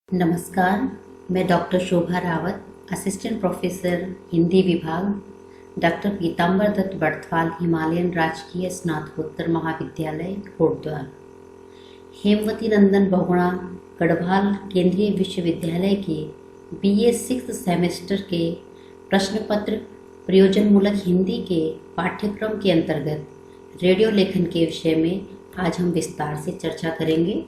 नमस्कार, मैं डॉक्टर शोभा Rawat, assistant professor Hindi विभाग, डॉक्टर पीताम्बर दत्त बड़थवाल हिमालयन राजकीय स्नातकोत्तर महाविद्यालय कोटद्वार, हेमवती नंदन बहुगुणा गढ़वाल केंद्रीय विश्वविद्यालय के BA 6th सेमेस्टर के प्रश्नपत्र प्रयोजनमूलक हिंदी के पाठ्यक्रम के अंतर्गत रेडियो लेखन के विषय में आज हम विस्तार से चर्चा करेंगे।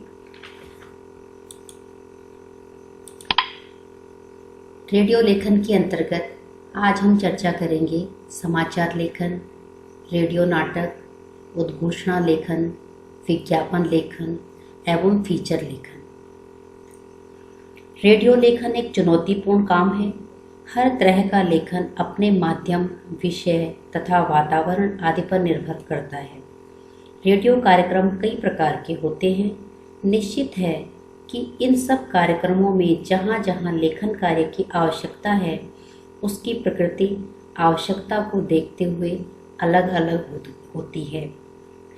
रेडियो लेखन के अंतर्गत आज हम चर्चा करेंगे समाचार लेखन, रेडियो नाटक, उद्घोषणा लेखन, विज्ञापन लेखन एवं फीचर लेखन। रेडियो लेखन एक चुनौतीपूर्ण काम है। हर तरह का लेखन अपने माध्यम, विषय तथा वातावरण आदि पर निर्भर करता है। रेडियो कार्यक्रम कई प्रकार के होते हैं। निश्चित है कि इन सब कार्यक्रमों में जहाँ जहाँ लेखन कार्य की आवश्यकता है, उसकी प्रकृति आवश्यकता को देखते हुए अलग अलग होती है।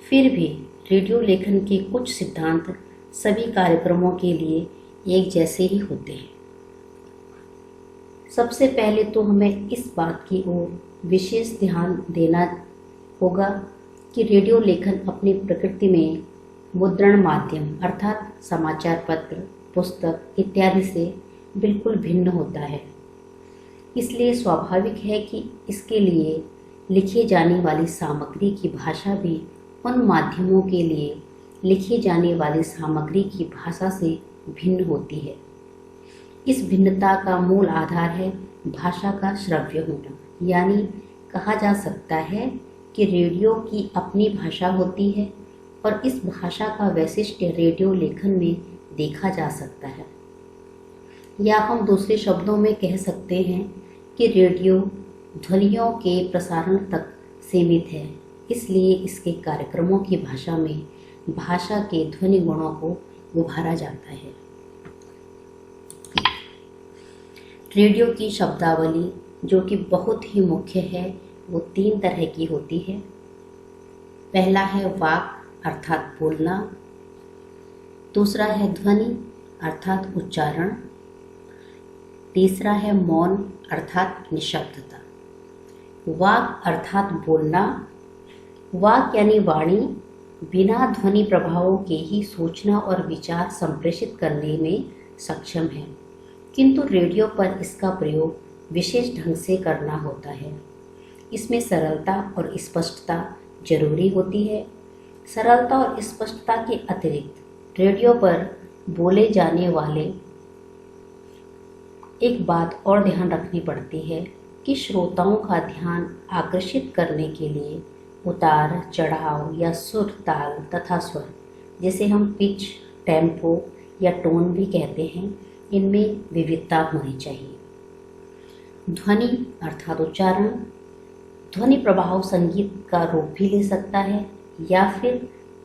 फिर भी रेडियो लेखन के कुछ सिद्धांत सभी कार्यक्रमों के लिए एक जैसे ही होते हैं। सबसे पहले तो हमें इस बात की ओर विशेष ध्यान देना होगा कि रेडियो लेखन अपनी प्रकृति में मुद्रण माध्यम अर्थात समाचार पत्र, पुस्तक इत्यादि से बिल्कुल भिन्न होता है। इसलिए स्वाभाविक है कि इसके लिए लिखी जाने वाली सामग्री की भाषा भी उन माध्यमों के लिए लिखी जाने वाली सामग्री की भाषा से भिन्न होती है। इस भिन्नता का मूल आधार है भाषा का श्रव्य होना, यानी कहा जा सकता है कि रेडियो की अपनी भाषा होती है और इस भाषा का वैशिष्ट्य रेडियो लेखन में देखा जा सकता है। या हम दूसरे शब्दों में कह सकते हैं कि रेडियो ध्वनियों के प्रसारण तक सीमित है, इसलिए इसके कार्यक्रमों की भाषा में भाषा के ध्वनि गुणों को उभारा जाता है। रेडियो की शब्दावली जो कि बहुत ही मुख्य है, वो 3 तरह की होती है। पहला है वाक अर्थात बोलना, दूसरा है ध्वनि अर्थात उच्चारण, तीसरा है मौन अर्थात निशब्दता। वाक अर्थात बोलना, वाक यानी वाणी बिना ध्वनि प्रभावों के ही सूचना और विचार संप्रेषित करने में सक्षम है, किंतु रेडियो पर इसका प्रयोग विशेष ढंग से करना होता है। इसमें सरलता और स्पष्टता जरूरी होती है। सरलता और स्पष्टता के अतिरिक्त रेडियो पर बोले जाने वाले एक बात और ध्यान रखनी पड़ती है कि श्रोताओं का ध्यान आकर्षित करने के लिए उतार चढ़ाव या सुर, ताल तथा स्वर, जिसे हम पिच, टेम्पो या टोन भी कहते हैं, इनमें विविधता होनी चाहिए। ध्वनि अर्थात उच्चारण, ध्वनि प्रभाव संगीत का रूप भी ले सकता है या फिर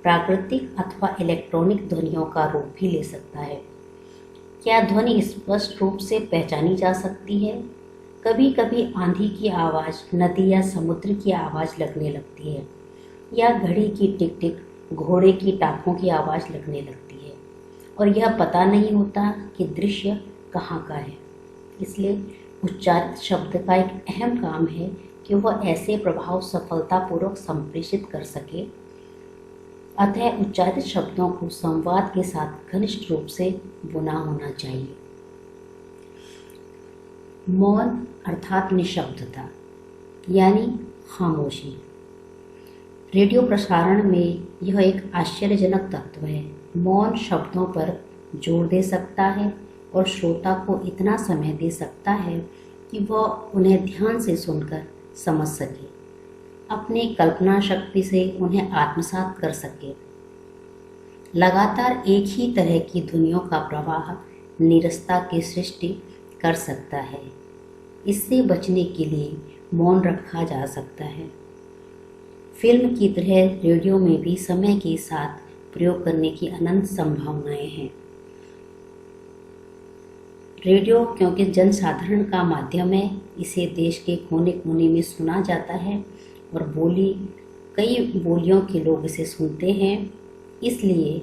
प्राकृतिक अथवा इलेक्ट्रॉनिक ध्वनियों का रूप भी ले सकता है। क्या ध्वनि स्पष्ट रूप से पहचानी जा सकती है? कभी कभी आंधी की आवाज़ नदी या समुद्र की आवाज़ लगने लगती है, या घड़ी की टिक टिक, घोड़े की टापों की आवाज़ लगने लगती है, और यह पता नहीं होता कि दृश्य कहाँ का है। इसलिए उच्चारित शब्द का एक अहम काम है कि वह ऐसे प्रभाव सफलतापूर्वक संप्रेषित कर सके। अतः उच्चारित शब्दों को संवाद के साथ घनिष्ठ रूप से बुना होना चाहिए। मौन अर्थात निशब्दता यानी खामोशी। रेडियो प्रसारण में यह एक आश्चर्यजनक तत्व है। मौन शब्दों पर जोर दे सकता है और श्रोता को इतना समय दे सकता है कि वह उन्हें ध्यान से सुनकर समझ सके, अपनी कल्पना शक्ति से उन्हें आत्मसात कर सके। लगातार एक ही तरह की ध्वनियों का प्रवाह नीरसता की सृष्टि कर सकता है। इससे बचने के लिए मौन रखा जा सकता है। फिल्म की तरह रेडियो में भी समय के साथ प्रयोग करने की अनंत संभावनाएं हैं। रेडियो क्योंकि जनसाधारण का माध्यम है, इसे देश के कोने कोने में सुना जाता है और कई बोलियों के लोग इसे सुनते हैं। इसलिए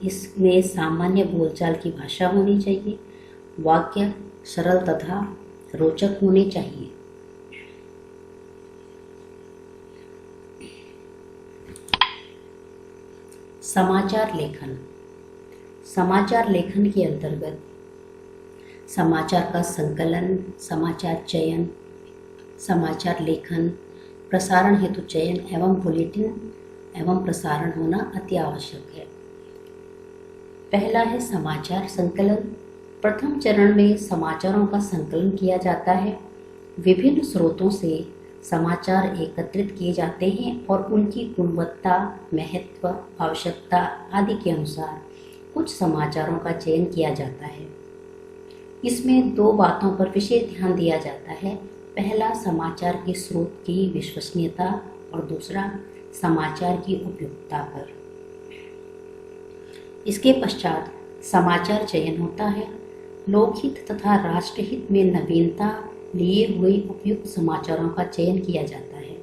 इसमें सामान्य बोलचाल की भाषा होनी चाहिए। वाक्य सरल तथा रोचक होने चाहिए। समाचार लेखन। समाचार लेखन के अंतर्गत समाचार का संकलन, समाचार चयन, समाचार लेखन, प्रसारण हेतु चयन एवं बुलेटिन एवं प्रसारण होना अति आवश्यक है। पहला है समाचार संकलन। प्रथम चरण में समाचारों का संकलन किया जाता है। विभिन्न स्रोतों से समाचार एकत्रित किए जाते हैं और उनकी गुणवत्ता, महत्व, आवश्यकता आदि के अनुसार कुछ समाचारों का चयन किया जाता है। इसमें दो बातों पर विशेष ध्यान दिया जाता है। पहला, समाचार के स्रोत की विश्वसनीयता और दूसरा, समाचार की उपयुक्तता पर। इसके पश्चात समाचार चयन होता है। लोकहित तथा राष्ट्रहित में नवीनता लिए हुए उपयुक्त समाचारों का चयन किया जाता है।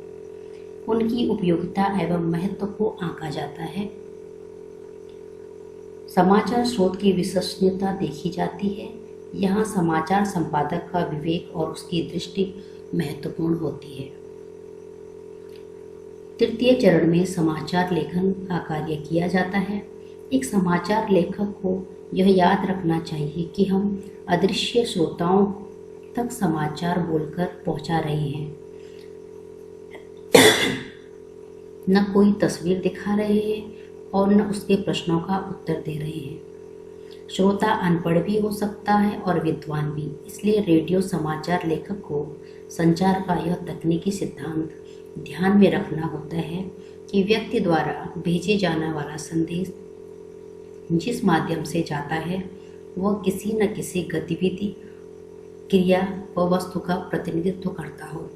उनकी उपयोगिता एवं महत्व को आंका जाता है। समाचार स्रोत की विश्वसनीयता देखी जाती है। यहाँ समाचार संपादक का विवेक और उसकी दृष्टि महत्वपूर्ण होती है। तृतीय चरण में समाचार लेखन का कार्य किया जाता है। एक समाचार लेखक को यह याद रखना चाहिए कि हम अदृश्य श्रोताओं तक समाचार बोलकर पहुंचा रहे हैं, न कोई तस्वीर दिखा रहे हैं और न उसके प्रश्नों का उत्तर दे रहे हैं। श्रोता अनपढ़ भी हो सकता है और विद्वान भी। इसलिए रेडियो समाचार लेखक को संचार का यह तकनीकी सिद्धांत ध्यान में रखना होता है कि व्यक्ति द्वारा भेजे जाने वाला संदेश जिस माध्यम से जाता है वह किसी न किसी गतिविधि, क्रिया व वस्तु का प्रतिनिधित्व करता हो।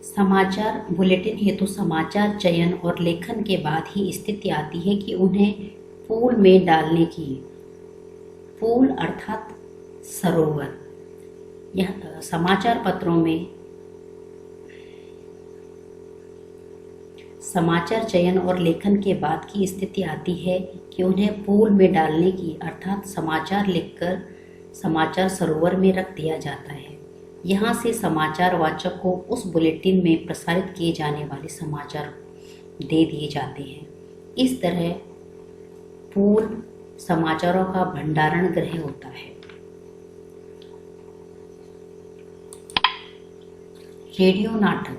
समाचार बुलेटिन हेतु समाचार चयन और लेखन के बाद ही स्थिति आती है कि उन्हें पूल में डालने की। पूल अर्थात सरोवर। यह समाचार पत्रों में समाचार चयन और लेखन के बाद की स्थिति आती है कि उन्हें पूल में डालने की, अर्थात समाचार लिखकर समाचार सरोवर में रख दिया जाता है। यहाँ से समाचार वाचक को उस बुलेटिन में प्रसारित किए जाने वाले समाचार दे दिए जाते हैं। इस तरह पूल समाचारों का भंडारण गृह होता है। रेडियो नाटक।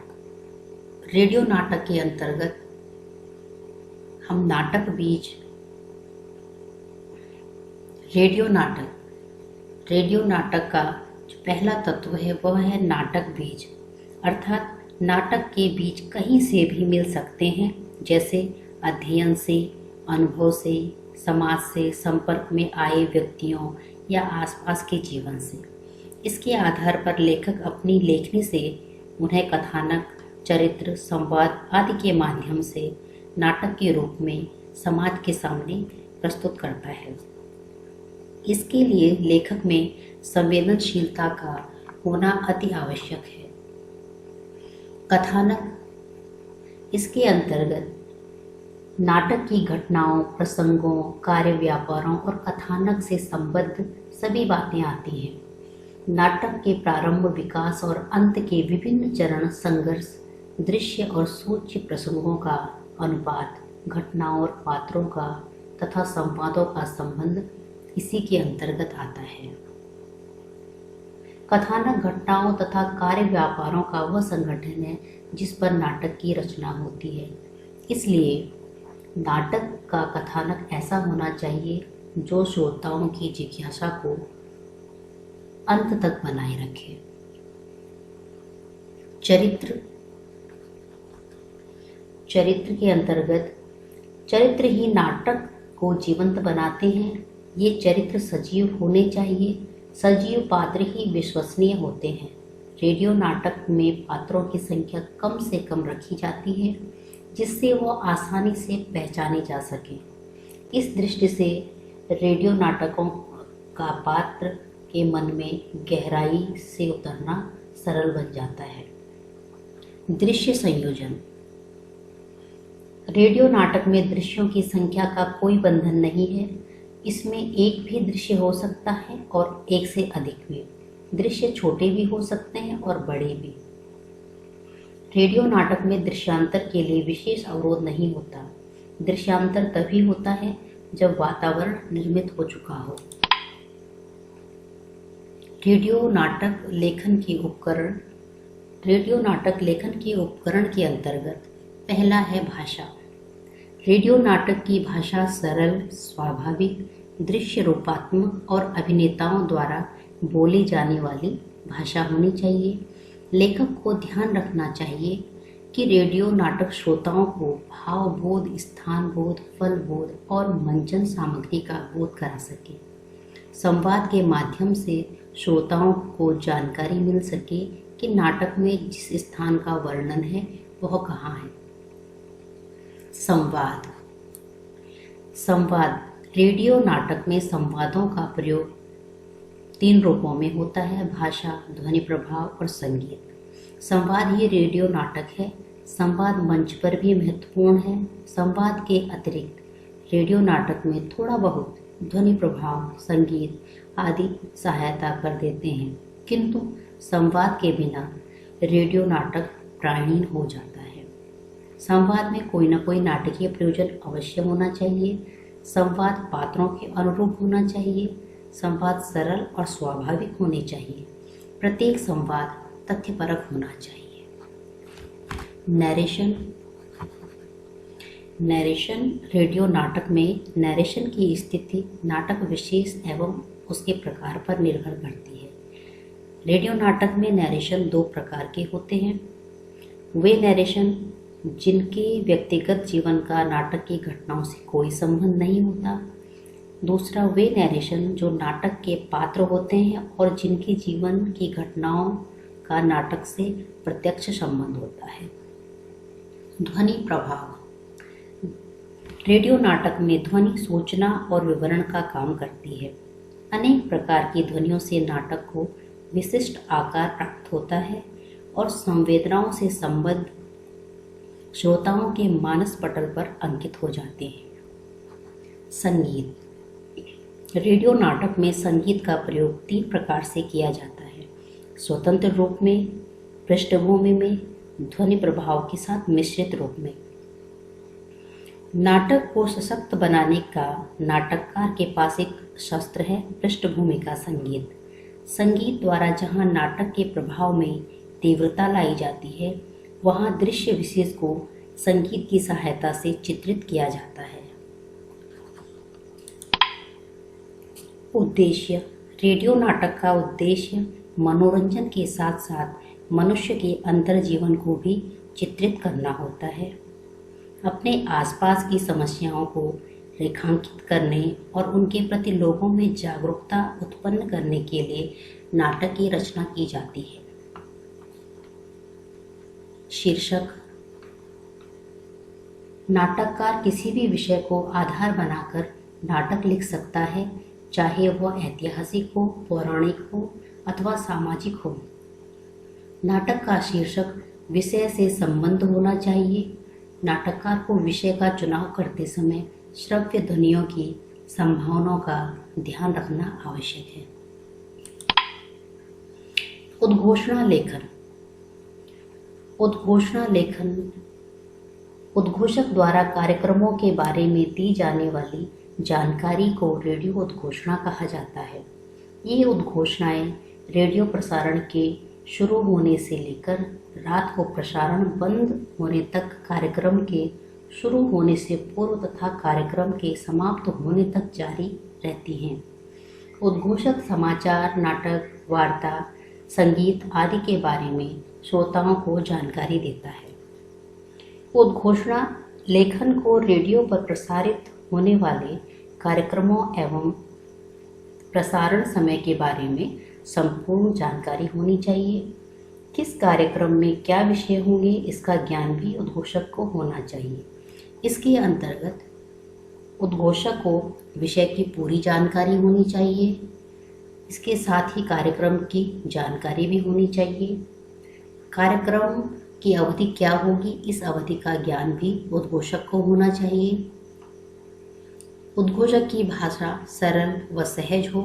रेडियो नाटक के अंतर्गत हम नाटक बीज। रेडियो नाटक का जो पहला तत्व है वह है नाटक बीज, अर्थात नाटक के बीज कहीं से भी मिल सकते हैं, जैसे अध्ययन से, अनुभव से, समाज से संपर्क में आए व्यक्तियों या आसपास के जीवन से। इसके आधार पर लेखक अपनी लेखनी से उन्हें कथानक, चरित्र, संवाद आदि के माध्यम से नाटक के रूप में समाज के सामने प्रस्तुत करता है। इसके लिए लेखक में संवेदनशीलता का होना अति आवश्यक है। कथानक। इसके अंतर्गत नाटक की घटनाओं, प्रसंगों, कार्य व्यापारों और कथानक से संबद्ध सभी बातें आती हैं। नाटक के प्रारंभ, विकास और अंत के विभिन्न चरण, संघर्ष, दृश्य और सूक्ष्म प्रसंगों का अनुपात, घटनाओं और पात्रों का तथा संवादों का संबंध इसी के अंतर्गत आता है। कथानक घटनाओं तथा कार्य व्यापारों का वह संगठन है जिस पर नाटक की रचना होती है। इसलिए नाटक का कथानक ऐसा होना चाहिए जो श्रोताओं की जिज्ञासा को अंत तक बनाए रखे। चरित्र के अंतर्गत चरित्र ही नाटक को जीवंत बनाते हैं। ये चरित्र सजीव होने चाहिए। सजीव पात्र ही विश्वसनीय होते हैं। रेडियो नाटक में पात्रों की संख्या कम से कम रखी जाती है जिससे वो आसानी से पहचाने जा सके। इस दृष्टि से रेडियो नाटकों का पात्र के मन में गहराई से उतरना सरल बन जाता है। दृश्य संयोजन। रेडियो नाटक में दृश्यों की संख्या का कोई बंधन नहीं है। इसमें एक भी दृश्य हो सकता है और एक से अधिक भी। दृश्य छोटे भी हो सकते हैं और बड़े भी। रेडियो नाटक में दृश्यांतर के लिए विशेष अवरोध नहीं होता। दृश्यांतर तभी होता है जब वातावरण निर्मित हो चुका हो। रेडियो नाटक लेखन के उपकरण। रेडियो नाटक लेखन के उपकरण के अंतर्गत पहला है भाषा। रेडियो नाटक की भाषा सरल, स्वाभाविक, दृश्य रूपात्मक और अभिनेताओं द्वारा बोली जाने वाली भाषा होनी चाहिए। लेखक को ध्यान रखना चाहिए कि रेडियो नाटक श्रोताओं को भाव बोध, स्थान बोध, फल बोध और मंचन सामग्री का बोध करा सके। संवाद के माध्यम से श्रोताओं को जानकारी मिल सके कि नाटक में जिस स्थान का वर्णन है वह कहाँ है। संवाद। संवाद। रेडियो नाटक में संवादों का प्रयोग 3 रूपों में होता है: भाषा, ध्वनि प्रभाव और संगीत। संवाद ही रेडियो नाटक है। संवाद मंच पर भी महत्वपूर्ण है। संवाद के अतिरिक्त रेडियो नाटक में थोड़ा बहुत ध्वनि प्रभाव, संगीत आदि सहायता कर देते हैं, किंतु संवाद के बिना रेडियो नाटक प्राणहीन हो जाता है। संवाद में कोई न कोई नाटकीय प्रयोजन अवश्य होना चाहिए। संवाद पात्रों के अनुरूप होना चाहिए। संवाद सरल और स्वाभाविक होने चाहिए। प्रत्येक संवाद तथ्यपरक होना चाहिए। नैरेशन। नैरेशन। रेडियो नाटक में नैरेशन की स्थिति नाटक विशेष एवं उसके प्रकार पर निर्भर करती है। रेडियो नाटक में नैरेशन 2 प्रकार के होते हैं। वे नैरेशन जिनके व्यक्तिगत जीवन का नाटक की घटनाओं से कोई संबंध नहीं होता। दूसरा वे नैरेशन जो नाटक के पात्र होते हैं और जिनके जीवन की घटनाओं का नाटक से प्रत्यक्ष संबंध होता है। ध्वनि प्रभाव। रेडियो नाटक में ध्वनि सूचना और विवरण का काम करती है। अनेक प्रकार की ध्वनियों से नाटक को विशिष्ट आकार प्राप्त होता है और संवेदनाओं से संबद्ध श्रोताओं के मानस पटल पर अंकित हो जाते हैं। संगीत। रेडियो नाटक में संगीत का प्रयोग 3 प्रकार से किया जाता है: स्वतंत्र रूप में, पृष्ठभूमि में, ध्वनि प्रभाव के साथ मिश्रित रूप में। नाटक को सशक्त बनाने का नाटककार के पास एक शस्त्र है: पृष्ठभूमि का संगीत। संगीत द्वारा जहां नाटक के प्रभाव में तीव्रता लाई जाती है, वहां दृश्य विशेष को संगीत की सहायता से चित्रित किया जाता है। उद्देश्य। रेडियो नाटक का उद्देश्य मनोरंजन के साथ साथ मनुष्य के अंतर जीवन को भी चित्रित करना होता है। अपने आसपास की समस्याओं को रेखांकित करने और उनके प्रति लोगों में जागरूकता उत्पन्न करने के लिए नाटक की रचना की जाती है। शीर्षक। नाटककार किसी भी विषय को आधार बनाकर नाटक लिख सकता है, चाहे वह ऐतिहासिक हो, पौराणिक हो अथवा सामाजिक हो। नाटक का शीर्षक विषय से संबंध होना चाहिए। नाटककार को विषय का चुनाव करते समय श्रव्य ध्वनियों की संभावनाओं का ध्यान रखना आवश्यक है। उद्घोषणा लेखन। उद्घोषणा लेखन उद्घोषक द्वारा कार्यक्रमों के बारे में दी जाने वाली जानकारी को रेडियो उद्घोषणा कहा जाता है। ये उद्घोषणाएं रेडियो प्रसारण के शुरू होने से लेकर रात को प्रसारण बंद होने तक, कार्यक्रम के शुरू होने से पूर्व तथा कार्यक्रम के समाप्त होने तक जारी रहती हैं। उद्घोषक समाचार, नाटक, वार्ता, संगीत आदि के बारे में श्रोताओं को जानकारी देता है। उद्घोषणा लेखन को रेडियो पर प्रसारित होने वाले कार्यक्रमों एवं प्रसारण समय के बारे में संपूर्ण जानकारी होनी चाहिए। किस कार्यक्रम में क्या विषय होंगे इसका ज्ञान भी उद्घोषक को होना चाहिए। इसके अंतर्गत उद्घोषक को विषय की पूरी जानकारी होनी चाहिए। इसके साथ ही कार्यक्रम की जानकारी भी होनी चाहिए। कार्यक्रम की अवधि क्या होगी इस अवधि का ज्ञान भी उद्घोषक को होना चाहिए। उद्घोषक की भाषा सरल व सहज हो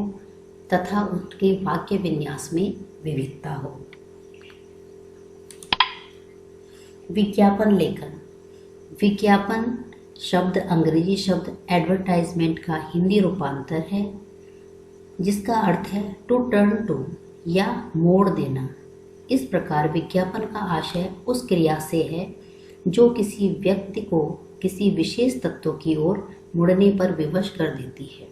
तथा उनके वाक्य विन्यास में विविधता हो। विज्ञापन लेखन। विज्ञापन शब्द अंग्रेजी शब्द एडवर्टाइजमेंट का हिंदी रूपांतर है, जिसका अर्थ है टू टर्न टू या मोड़ देना। इस प्रकार विज्ञापन का आशय उस क्रिया से है जो किसी व्यक्ति को किसी विशेष तत्व की ओर मुड़ने पर विवश कर देती है।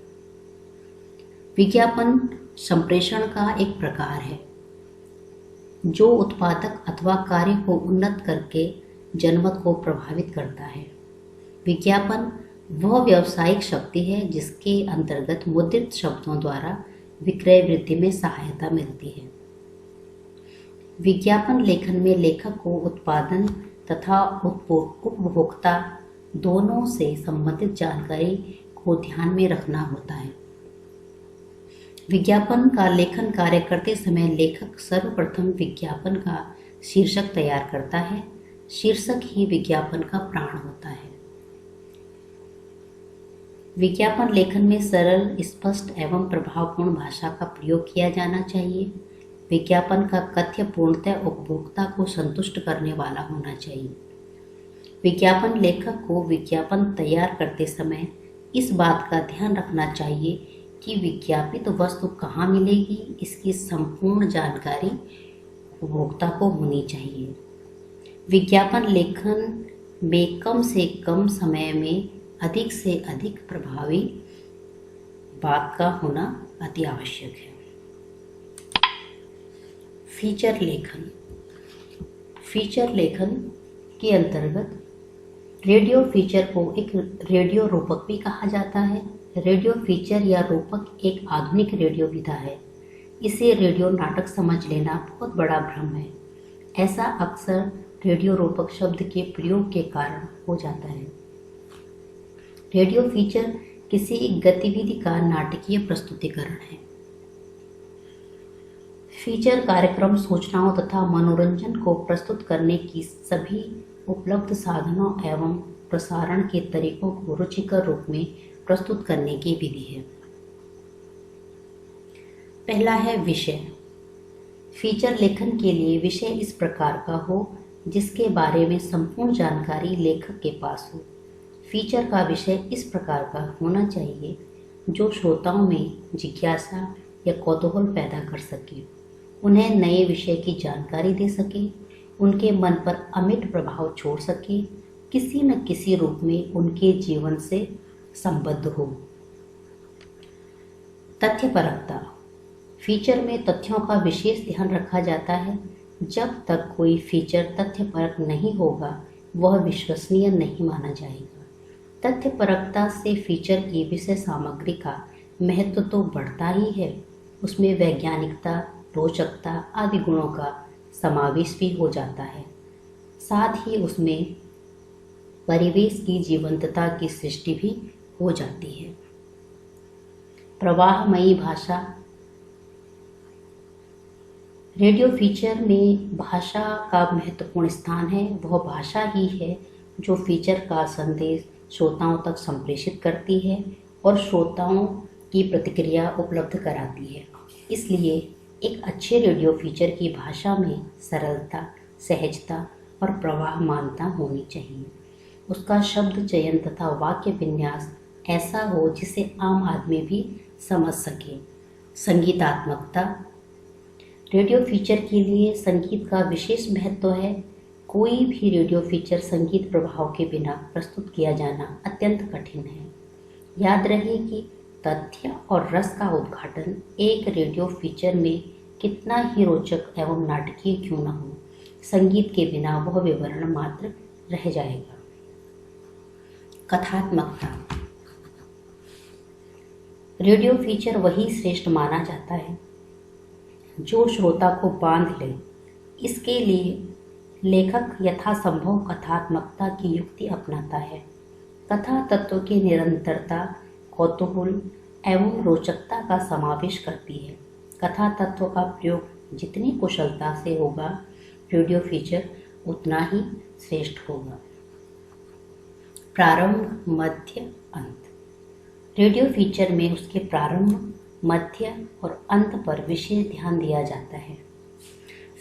विज्ञापन संप्रेषण का एक प्रकार है जो उत्पादक अथवा कार्य को उन्नत करके जनमत को प्रभावित करता है। विज्ञापन वह व्यावसायिक शक्ति है जिसके अंतर्गत मुद्रित शब्दों द्वारा विक्रय वृद्धि में सहायता मिलती है। विज्ञापन लेखन में लेखक को उत्पादन तथा उपभोक्ता दोनों से संबंधित जानकारी को ध्यान में रखना होता है। विज्ञापन का लेखन कार्य करते समय लेखक सर्वप्रथम विज्ञापन का शीर्षक तैयार करता है। शीर्षक ही विज्ञापन का प्राण होता है। विज्ञापन लेखन में सरल, स्पष्ट एवं प्रभावपूर्ण भाषा का प्रयोग किया जाना चाहिए। विज्ञापन का कथ्य पूर्णतः उपभोक्ता को संतुष्ट करने वाला होना चाहिए। विज्ञापन लेखक को विज्ञापन तैयार करते समय इस बात का ध्यान रखना चाहिए कि विज्ञापित वस्तु कहाँ मिलेगी, इसकी संपूर्ण जानकारी उपभोक्ता को होनी चाहिए। विज्ञापन लेखन में कम से कम समय में अधिक से अधिक प्रभावी बात का होना अति आवश्यक है। फीचर लेखन। फीचर लेखन के अंतर्गत रेडियो फीचर को एक रेडियो रूपक भी कहा जाता है। रेडियो फीचर या रूपक एक आधुनिक रेडियो विधा है। इसे रेडियो नाटक समझ लेना बहुत बड़ा भ्रम है। ऐसा अक्सर रेडियो रूपक शब्द के प्रयोग के कारण हो जाता है। रेडियो फीचर किसी गतिविधि का नाटकीय प्रस्तुतिकरण है। फीचर कार्यक्रम सूचनाओं तथा मनोरंजन को प्रस्तुत करने की सभी उपलब्ध साधनों एवं प्रसारण के तरीकों को रुचिकर रूप में प्रस्तुत करने की विधि है। पहला है विषय। फीचर लेखन के लिए विषय इस प्रकार का हो जिसके बारे में संपूर्ण जानकारी लेखक के पास हो। फीचर का विषय इस प्रकार का होना चाहिए जो श्रोताओं में जिज्ञासा या कौतूहल पैदा कर सके, उन्हें नए विषय की जानकारी दे सके, उनके मन पर अमिट प्रभाव छोड़ सके, किसी न किसी रूप में उनके जीवन से संबद्ध हो। तथ्यपरकता। फीचर में तथ्यों का विशेष ध्यान रखा जाता है। जब तक कोई फीचर तथ्यपरक नहीं होगा वह विश्वसनीय नहीं माना जाएगा। तथ्यपरकता से फीचर की विषय सामग्री का महत्व तो बढ़ता ही है, उसमें वैज्ञानिकता, रोचकता आदि गुणों का समावेश भी हो जाता है। साथ ही उसमें परिवेश की जीवंतता की सृष्टि भी हो जाती है। प्रवाहमयी भाषा। रेडियो फीचर में भाषा का महत्वपूर्ण स्थान है। वह भाषा ही है जो फीचर का संदेश श्रोताओं तक संप्रेषित करती है और श्रोताओं की प्रतिक्रिया उपलब्ध कराती है। इसलिए एक अच्छे रेडियो फीचर की भाषा में सरलता, सहजता और प्रवाहमानता होनी चाहिए। उसका शब्द चयन तथा वाक्य विन्यास ऐसा हो जिसे आम आदमी भी समझ सके। संगीतात्मकता। रेडियो फीचर के लिए संगीत का विशेष महत्व है। कोई भी रेडियो फीचर संगीत प्रभाव के बिना प्रस्तुत किया जाना अत्यंत कठिन है। याद रहे कि तथ्य और रस का उद्घाटन एक रेडियो फीचर में कितना ही रोचक एवं नाटकीय क्यों न हो, संगीत के बिना वह विवरण मात्र रह जाएगा। कथात्मकता। रेडियो फीचर वही श्रेष्ठ माना जाता है जो श्रोता को बांध ले। इसके लिए लेखक यथासंभव कथात्मकता की युक्ति अपनाता है। कथा तत्व की निरंतरता, कौतूहल एवं रोचकता का समावेश करती है। कथा तत्व का प्रयोग जितनी कुशलता से होगा, रेडियो फीचर उतना ही श्रेष्ठ होगा। प्रारंभ, मध्य, अंत। रेडियो फीचर में उसके प्रारंभ, मध्य और अंत पर विशेष ध्यान दिया जाता है।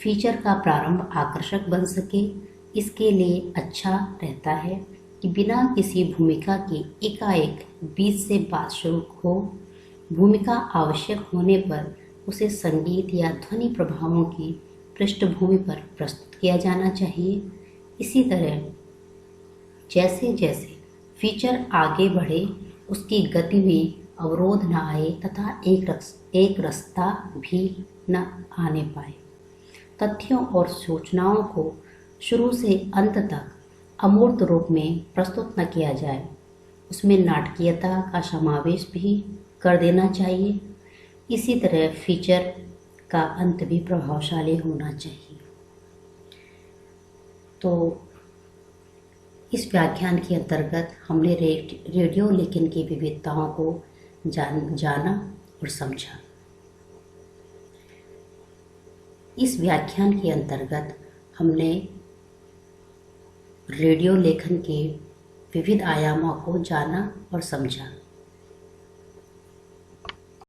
फीचर का प्रारंभ आकर्षक बन सके, इसके लिए अच्छा रहता है कि बिना किसी भूमिका की एकाएक बीच से बात शुरू हो। भूमिका आवश्यक होने पर उसे संगीत या ध्वनि प्रभावों की पृष्ठभूमि पर प्रस्तुत किया जाना चाहिए। इसी तरह जैसे जैसे फीचर आगे बढ़े, उसकी गति में अवरोध न आए तथा एक रास्ता भी न आने पाए। तथ्यों और सूचनाओं को शुरू से अंत तक अमूर्त रूप में प्रस्तुत न किया जाए। उसमें नाटकीयता का समावेश भी कर देना चाहिए। इसी तरह फीचर का अंत भी प्रभावशाली होना चाहिए। तो इस व्याख्यान के अंतर्गत हमने रेडियो लेखन की विविधताओं को जाना और समझा। इस व्याख्यान के अंतर्गत हमने रेडियो लेखन के विविध आयामों को जाना और समझा।